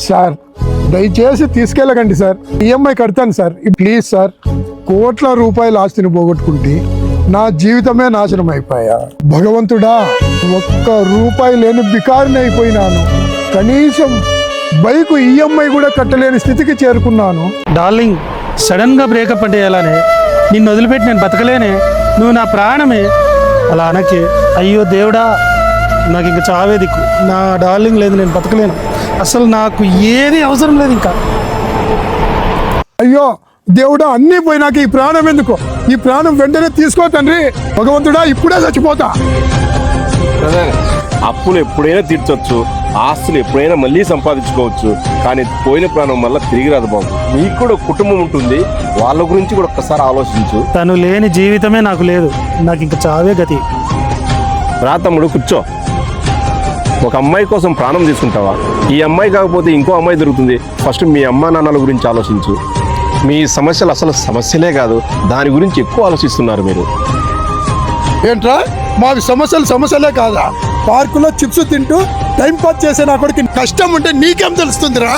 Sir దయచేసి తీసుకెళ్ళకండి sir, EMI కడతాను sir. Please sir, కోట్ల రూపాయల ఆస్తిని పోగొట్టుకుంటే నా జీవితమే నాశనం అయిపోయా. భగవంతుడా, ఒక్క రూపాయి లేని బికారిని అయిపోయినాను. కనీసం బైకు ఈఎంఐ కూడా కట్టలేని స్థితికి చేరుకున్నాను. డార్లింగ్, సడన్గా బ్రేకప్ అంటే ఎలానే? నిన్ను వదిలిపెట్టి నేను బతకలేనే. నువ్వు నా ప్రాణమే. అలా అనకే. అయ్యో దేవుడా, నాకు ఇంక చావే దిక్కు. నా డార్లింగ్ లేదు, నేను బతకలేను. అసలు నాకు ఏది అవసరం లేదు ఇంకా. అయ్యో దేవుడా, అన్నీ పోయినాక ఈ ప్రాణం ఎందుకు? ఈ ప్రాణం వెంటనే తీసుకో తండ్రి. భగవంతుడా, ఇప్పుడే చచ్చిపోతా. అప్పులు ఎప్పుడైనా తీర్చొచ్చు, ఆస్తులు ఎప్పుడైనా మళ్ళీ సంపాదించుకోవచ్చు, కానీ పోయిన ప్రాణం మళ్ళీ తిరిగి రాదు బాబు. నీకు కూడా కుటుంబం ఉంటుంది, వాళ్ళ గురించి కూడా ఒక్కసారి ఆలోచించు. తను లేని జీవితమే నాకు లేదు. నాకు ఇంక చావే గతి. రా తమ్ముడు, కూర్చో. ఒక అమ్మాయి కోసం ప్రాణం తీసుకుంటావా? ఈ అమ్మాయి కాకపోతే ఇంకో అమ్మాయి దొరుకుతుంది. ఫస్ట్ మీ అమ్మా నాన్నల గురించి ఆలోచించు. మీ సమస్యలు అసలు సమస్యలే కాదు, దాని గురించి ఎక్కువ ఆలోచిస్తున్నారు మీరు. ఏంట్రా, మావి సమస్యలే కాదా? పార్కులో చిప్స్ తింటూ టైం పాస్ చేసే నా కొడుకు కష్టం ఉంటే నీకేం తెలుస్తుందిరా?